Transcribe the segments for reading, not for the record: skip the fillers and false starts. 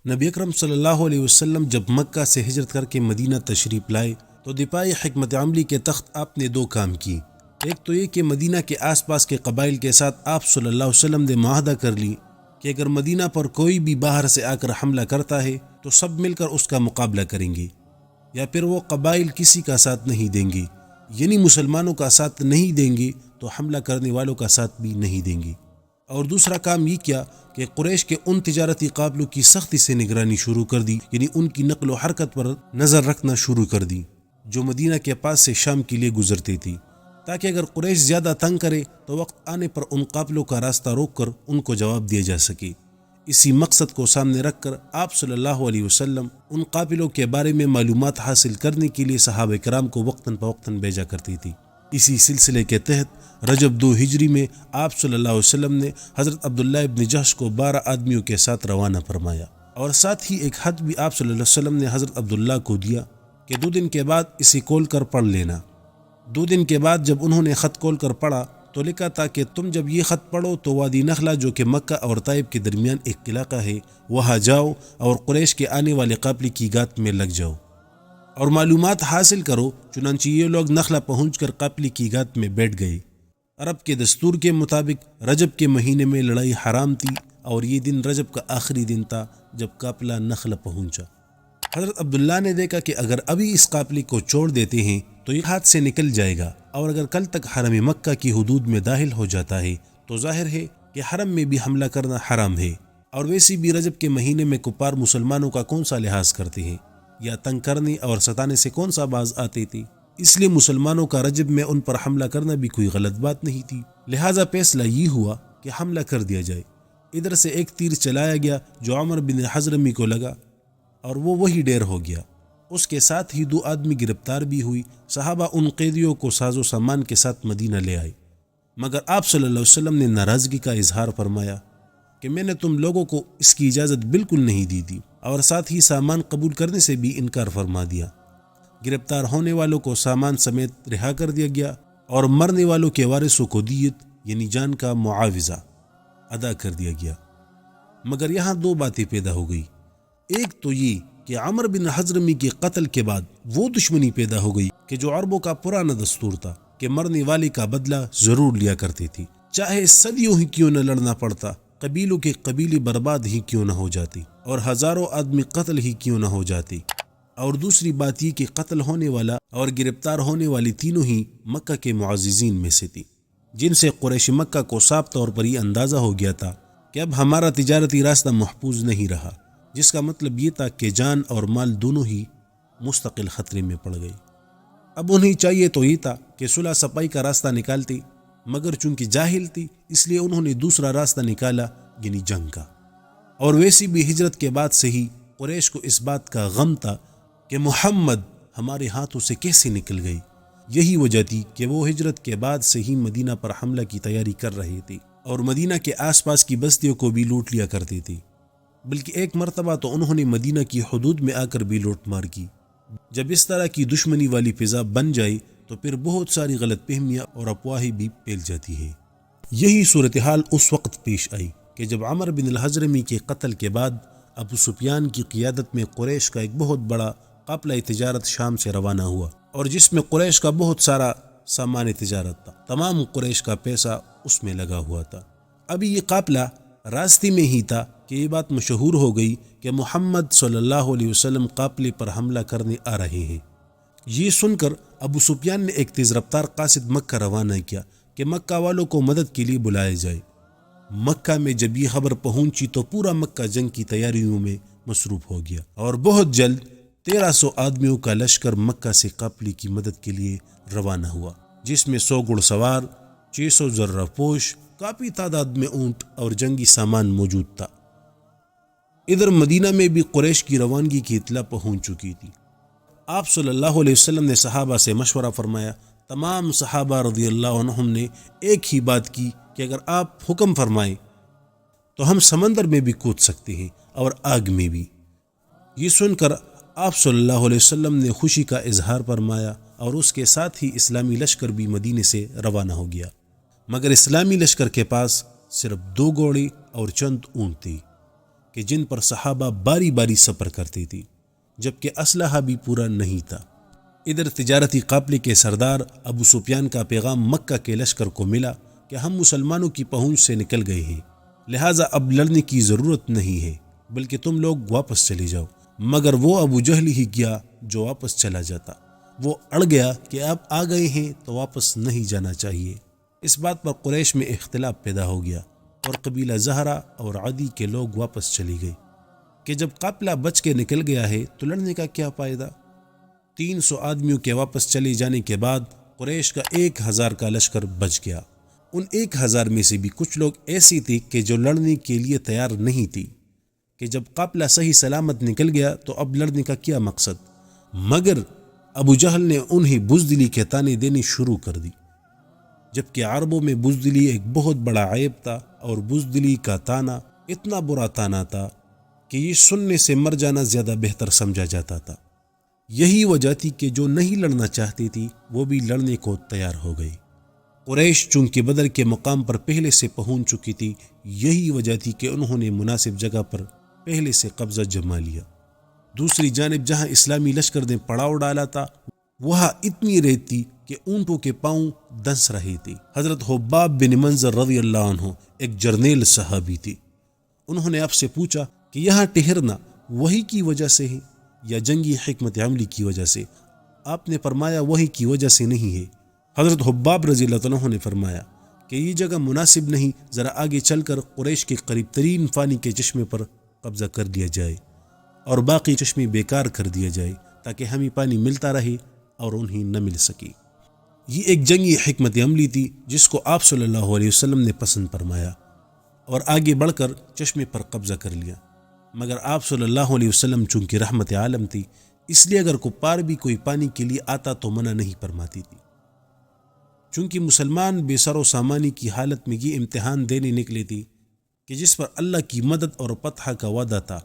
نبی اکرم صلی اللہ علیہ وسلم جب مکہ سے ہجرت کر کے مدینہ تشریف لائے تو دفاعی حکمت عملی کے تخت آپ نے دو کام کی۔ ایک تو یہ کہ مدینہ کے آس پاس کے قبائل کے ساتھ آپ صلی اللہ علیہ وسلم نے معاہدہ کر لی کہ اگر مدینہ پر کوئی بھی باہر سے آ کر حملہ کرتا ہے تو سب مل کر اس کا مقابلہ کریں گے، یا پھر وہ قبائل کسی کا ساتھ نہیں دیں گے، یعنی مسلمانوں کا ساتھ نہیں دیں گے تو حملہ کرنے والوں کا ساتھ بھی نہیں دیں گے۔ اور دوسرا کام یہ کیا کہ قریش کے ان تجارتی قافلوں کی سختی سے نگرانی شروع کر دی، یعنی ان کی نقل و حرکت پر نظر رکھنا شروع کر دی جو مدینہ کے پاس سے شام کے لیے گزرتے تھی، تاکہ اگر قریش زیادہ تنگ کرے تو وقت آنے پر ان قافلوں کا راستہ روک کر ان کو جواب دیا جا سکے۔ اسی مقصد کو سامنے رکھ کر آپ صلی اللہ علیہ وسلم ان قافلوں کے بارے میں معلومات حاصل کرنے کے لیے صحابہ کرام کو وقتاً فوقتاً بھیجا کرتی تھی۔ اسی سلسلے کے تحت رجب 2 ہجری میں آپ صلی اللہ علیہ وسلم نے حضرت عبداللہ ابن جحش کو 12 آدمیوں کے ساتھ روانہ فرمایا، اور ساتھ ہی ایک خط بھی آپ صلی اللہ علیہ وسلم نے حضرت عبداللہ کو دیا کہ 2 دن کے بعد اسے کھول کر پڑھ لینا۔ 2 دن کے بعد جب انہوں نے خط کھول کر پڑھا تو لکھا تھا کہ تم جب یہ خط پڑھو تو وادی نخلا جو کہ مکہ اور طائف کے درمیان ایک علاقہ ہے وہاں جاؤ اور قریش کے آنے والے قافلے کی گات میں لگ جاؤ اور معلومات حاصل کرو۔ چنانچہ یہ لوگ نخلا پہنچ کر قافلے کی گات میں بیٹھ گئے۔ عرب کے دستور کے مطابق رجب کے مہینے میں لڑائی حرام تھی اور یہ دن رجب کا آخری دن تھا جب قافلہ نخلا پہنچا۔ حضرت عبداللہ نے دیکھا کہ اگر ابھی اس قافلے کو چھوڑ دیتے ہیں تو یہ ہاتھ سے نکل جائے گا، اور اگر کل تک حرم مکہ کی حدود میں داخل ہو جاتا ہے تو ظاہر ہے کہ حرم میں بھی حملہ کرنا حرام ہے، اور ویسے بھی رجب کے مہینے میں کفار مسلمانوں کا کون سا لحاظ کرتے ہیں یا تنگ کرنے اور ستانے سے کون سا باز آتے تھے، اس لیے مسلمانوں کا رجب میں ان پر حملہ کرنا بھی کوئی غلط بات نہیں تھی۔ لہٰذا فیصلہ یہ ہوا کہ حملہ کر دیا جائے۔ ادھر سے ایک تیر چلایا گیا جو عمر بن حضرمی کو لگا اور وہ وہی ڈیر ہو گیا۔ اس کے ساتھ ہی 2 آدمی گرفتار بھی ہوئی۔ صحابہ ان قیدیوں کو ساز و سامان کے ساتھ مدینہ لے آئے، مگر آپ صلی اللہ علیہ وسلم نے ناراضگی کا اظہار فرمایا کہ میں نے تم لوگوں کو اس کی اجازت بالکل نہیں دی تھی، اور ساتھ ہی سامان قبول کرنے سے بھی انکار فرما دیا۔ گرفتار ہونے والوں کو سامان سمیت رہا کر دیا گیا اور مرنے والوں کے وارثوں کو دیت یعنی جان کا معاوضہ ادا کر دیا گیا۔ مگر یہاں 2 باتیں پیدا ہو گئی۔ ایک تو یہ کہ عمر بن حضرمی کے قتل کے بعد وہ دشمنی پیدا ہو گئی کہ جو عربوں کا پرانا دستور تھا کہ مرنے والے کا بدلہ ضرور لیا کرتے تھے، چاہے صدیوں ہی کیوں نہ لڑنا پڑتا، قبیلوں کے قبیلے برباد ہی کیوں نہ ہو جاتی اور ہزاروں آدمی قتل ہی کیوں نہ ہو جاتے۔ اور دوسری بات یہ کہ قتل ہونے والا اور گرفتار ہونے والی تینوں ہی مکہ کے معززین میں سے تھی، جن سے قریش مکہ کو صاف طور پر یہ اندازہ ہو گیا تھا کہ اب ہمارا تجارتی راستہ محفوظ نہیں رہا، جس کا مطلب یہ تھا کہ جان اور مال دونوں ہی مستقل خطرے میں پڑ گئے۔ اب انہیں چاہیے تو یہ تھا کہ صلح صفائی کا راستہ نکالتے، مگر چونکہ جاہل تھی اس لیے انہوں نے دوسرا راستہ نکالا یعنی جنگ کا۔ اور ویسی بھی ہجرت کے بعد سے ہی قریش کو اس بات کا غم تھا کہ محمد ہمارے ہاتھوں سے کیسے نکل گئی۔ یہی وجہ تھی کہ وہ ہجرت کے بعد سے ہی مدینہ پر حملہ کی تیاری کر رہے تھے اور مدینہ کے آس پاس کی بستیوں کو بھی لوٹ لیا کرتے تھے، بلکہ ایک مرتبہ تو انہوں نے مدینہ کی حدود میں آ کر بھی لوٹ مار کی۔ جب اس طرح کی دشمنی والی فضا بن جائے تو پھر بہت ساری غلط فہمیاں اور افواہیں بھی پھیل جاتی ہے۔ یہی صورتحال اس وقت پیش آئی کہ جب عمر بن الحضرمی کے قتل کے بعد ابو سفیان کی قیادت میں قریش کا ایک بہت بڑا قافلہ تجارت شام سے روانہ ہوا، اور جس میں قریش کا بہت سارا سامان تجارت تھا، تمام قریش کا پیسہ اس میں لگا ہوا تھا۔ ابھی یہ قافلہ راستے میں ہی تھا کہ یہ بات مشہور ہو گئی کہ محمد صلی اللہ علیہ وسلم قافلے پر حملہ کرنے آ رہے ہیں۔ یہ سن کر ابو سفیان نے ایک تیز رفتار قاصد مکہ روانہ کیا کہ مکہ والوں کو مدد کے لیے بلایا جائے۔ مکہ میں جب یہ خبر پہنچی تو پورا مکہ جنگ کی تیاریوں میں مصروف ہو گیا، اور بہت جلد 1300 آدمیوں کا لشکر مکہ سے قافلے کی مدد کے لیے روانہ ہوا، جس میں 100 گھڑ سوار، 600 ذرہ پوش، کافی تعداد میں اونٹ اور جنگی سامان موجود تھا۔ ادھر مدینہ میں بھی قریش کی روانگی کی اطلاع پہنچ چکی تھی۔ آپ صلی اللہ علیہ وسلم نے صحابہ سے مشورہ فرمایا۔ تمام صحابہ رضی اللہ عنہم نے ایک ہی بات کی کہ اگر آپ حکم فرمائیں تو ہم سمندر میں بھی کود سکتے ہیں اور آگ میں بھی۔ یہ سن کر آپ صلی اللہ علیہ وسلم نے خوشی کا اظہار فرمایا، اور اس کے ساتھ ہی اسلامی لشکر بھی مدینے سے روانہ ہو گیا، مگر اسلامی لشکر کے پاس صرف 2 گھوڑے اور چند اونٹ تھے کہ جن پر صحابہ باری باری سفر کرتی تھی جبکہ اسلحہ بھی پورا نہیں تھا۔ ادھر تجارتی قافلے کے سردار ابو سفیان کا پیغام مکہ کے لشکر کو ملا کہ ہم مسلمانوں کی پہنچ سے نکل گئے ہیں، لہٰذا اب لڑنے کی ضرورت نہیں ہے بلکہ تم لوگ واپس چلے جاؤ۔ مگر وہ ابو جہل ہی گیا جو واپس چلا جاتا۔ وہ اڑ گیا کہ اب آ گئے ہیں تو واپس نہیں جانا چاہیے۔ اس بات پر قریش میں اختلاف پیدا ہو گیا اور قبیلہ زہرہ اور عدی کے لوگ واپس چلی گئے کہ جب قافلہ بچ کے نکل گیا ہے تو لڑنے کا کیا فائدہ۔ 300 آدمیوں کے واپس چلے جانے کے بعد قریش کا 1000 کا لشکر بچ گیا۔ ان 1000 میں سے بھی کچھ لوگ ایسی تھی کہ جو لڑنے کے لیے تیار نہیں تھی کہ جب قافلہ صحیح سلامت نکل گیا تو اب لڑنے کا کیا مقصد۔ مگر ابو جہل نے انہیں بزدلی کے تانے دینے شروع کر دی، جبکہ عربوں میں بزدلی ایک بہت بڑا عیب تھا، اور بزدلی کا تانا اتنا برا تانا تھا کہ یہ سننے سے مر جانا زیادہ بہتر سمجھا جاتا تھا۔ یہی وجہ تھی کہ جو نہیں لڑنا چاہتی تھی وہ بھی لڑنے کو تیار ہو گئی۔ قریش چونکہ بدر کے مقام پر پہلے سے پہنچ چکی تھی، یہی وجہ تھی کہ انہوں نے مناسب جگہ پر پہلے سے قبضہ جما لیا۔ دوسری جانب جہاں اسلامی لشکر نے پڑاؤ ڈالا تھا وہاں اتنی ریت تھی کہ اونٹوں کے پاؤں دنس رہے تھے۔ حضرت حباب بن منظر رضی اللہ عنہ ایک جرنیل صحابی تھی۔ انہوں نے آپ سے پوچھا کہ یہاں ٹھہرنا وہی کی وجہ سے ہے یا جنگی حکمت عملی کی وجہ سے؟ آپ نے فرمایا وہی کی وجہ سے نہیں ہے۔ حضرت حباب رضی اللہ عنہ نے فرمایا کہ یہ جگہ مناسب نہیں، ذرا آگے چل کر قریش کے قریب ترین پانی کے چشمے پر قبضہ کر دیا جائے اور باقی چشمے بیکار کر دیا جائے تاکہ ہمیں پانی ملتا رہے اور انہیں نہ مل سکے۔ یہ ایک جنگی حکمت عملی تھی جس کو آپ صلی اللہ علیہ وسلم نے پسند فرمایا اور آگے بڑھ کر چشمے پر قبضہ کر لیا۔ مگر آپ صلی اللہ علیہ وسلم چونکہ رحمت عالم تھی، اس لیے اگر کفار بھی کوئی پانی کے لیے آتا تو منع نہیں فرماتی تھی۔ چونکہ مسلمان بے سر و سامانی کی حالت میں یہ امتحان دینے نکلے تھی کہ جس پر اللہ کی مدد اور فتح کا وعدہ تھا،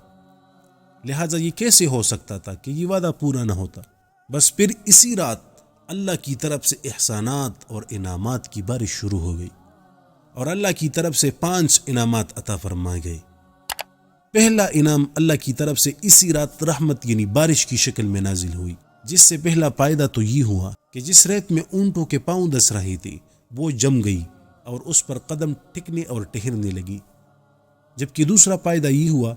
لہٰذا یہ کیسے ہو سکتا تھا کہ یہ وعدہ پورا نہ ہوتا۔ بس پھر اسی رات اللہ کی طرف سے احسانات اور انعامات کی بارش شروع ہو گئی اور اللہ کی طرف سے 5 انعامات عطا فرمائے گئے۔ پہلا انعام اللہ کی طرف سے اسی رات رحمت یعنی بارش کی شکل میں نازل ہوئی، جس سے پہلا فائدہ تو یہ ہوا کہ جس ریت میں اونٹوں کے پاؤں دس رہے تھے وہ جم گئی اور اس پر قدم ٹکنے اور ٹہرنے لگی۔ جبکہ دوسرا فائدہ یہ ہوا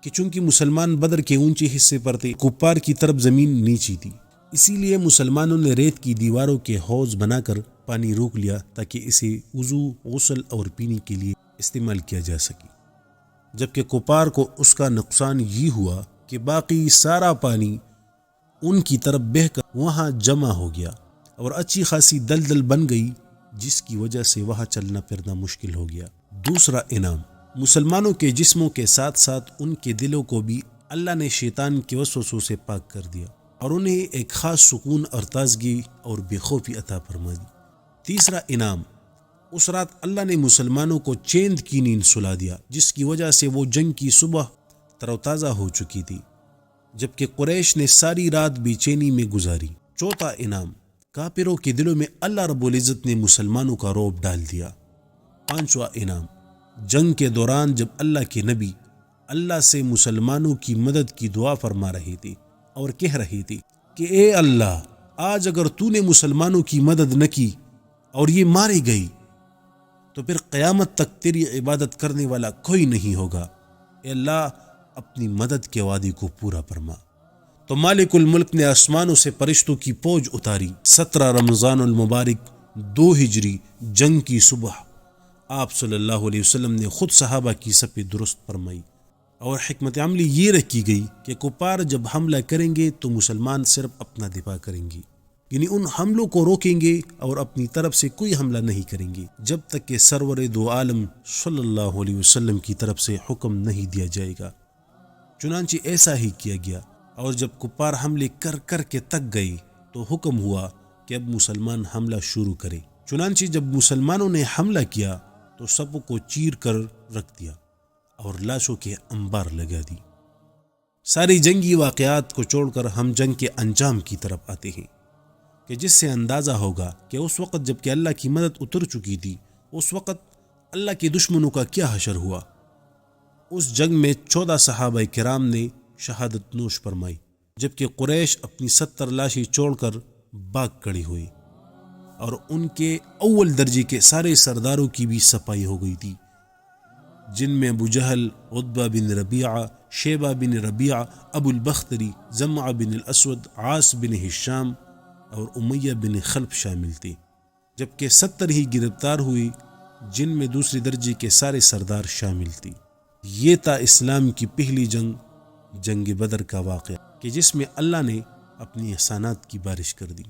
کہ چونکہ مسلمان بدر کے اونچے حصے پر تھے، کفار کی طرف زمین نیچی تھی، اسی لیے مسلمانوں نے ریت کی دیواروں کے حوض بنا کر پانی روک لیا تاکہ اسے وضو، غسل اور پینے کے لیے استعمال کیا جا سکے۔ جبکہ کفار کو اس کا نقصان یہ ہوا کہ باقی سارا پانی ان کی طرف بہہ کر وہاں جمع ہو گیا اور اچھی خاصی دلدل بن گئی، جس کی وجہ سے وہاں چلنا پھرنا مشکل ہو گیا۔ دوسرا انعام، مسلمانوں کے جسموں کے ساتھ ساتھ ان کے دلوں کو بھی اللہ نے شیطان کے وسوسوں سے پاک کر دیا اور انہیں ایک خاص سکون اور تازگی اور بے خوفی عطا فرما دی۔ تیسرا انعام، اس رات اللہ نے مسلمانوں کو چیند کی نیند سلا دیا، جس کی وجہ سے وہ جنگ کی صبح تر و تازہ ہو چکی تھی، جبکہ قریش نے ساری رات بے چینی میں گزاری۔ چوتھا انعام، کافروں کے دلوں میں اللہ رب العزت نے مسلمانوں کا رعب ڈال دیا۔ پانچواں انعام، جنگ کے دوران جب اللہ کے نبی اللہ سے مسلمانوں کی مدد کی دعا فرما رہے تھے اور کہہ رہے تھے کہ اے اللہ، آج اگر تو نے مسلمانوں کی مدد نہ کی اور یہ مارے گئی تو پھر قیامت تک تیری عبادت کرنے والا کوئی نہیں ہوگا۔ اے اللہ، اپنی مدد کے وعدے کو پورا فرما۔ تو مالک الملک نے آسمانوں سے فرشتوں کی فوج اتاری۔ 17 رمضان المبارک 2 ہجری جنگ کی صبح آپ صلی اللہ علیہ وسلم نے خود صحابہ کی صفیں درست فرمائی اور حکمت عملی یہ رکھی گئی کہ کفار جب حملہ کریں گے تو مسلمان صرف اپنا دفاع کریں گے، یعنی ان حملوں کو روکیں گے اور اپنی طرف سے کوئی حملہ نہیں کریں گے جب تک کہ سرور دو عالم صلی اللہ علیہ وسلم کی طرف سے حکم نہیں دیا جائے گا۔ چنانچہ ایسا ہی کیا گیا، اور جب کفار حملے کر کر کے تک گئے تو حکم ہوا کہ اب مسلمان حملہ شروع کرے۔ چنانچہ جب مسلمانوں نے حملہ کیا تو سب کو چیر کر رکھ دیا اور لاشوں کے انبار لگا دی۔ ساری جنگی واقعات کو چھوڑ کر ہم جنگ کے انجام کی طرف آتے ہیں کہ جس سے اندازہ ہوگا کہ اس وقت جب کہ اللہ کی مدد اتر چکی تھی، اس وقت اللہ کے دشمنوں کا کیا حشر ہوا۔ اس جنگ میں 14 صحابہ کرام نے شہادت نوش فرمائی، جبکہ قریش اپنی 70 لاشیں چھوڑ کر بھاگ کھڑی ہوئی، اور ان کے اول درجے کے سارے سرداروں کی بھی صفائی ہو گئی تھی، جن میں ابو جہل، عتبہ بن ربیعہ، شیبہ بن ربیعہ، ابو البختری، زمعہ بن الاسود، عاص بن ہشام اور امیہ بن خلف شامل تھے، جبکہ 70 ہی گرفتار ہوئی، جن میں دوسرے درجے کے سارے سردار شامل تھے۔ یہ تھا اسلام کی پہلی جنگ، جنگ بدر کا واقعہ، کہ جس میں اللہ نے اپنی احسانات کی بارش کر دی۔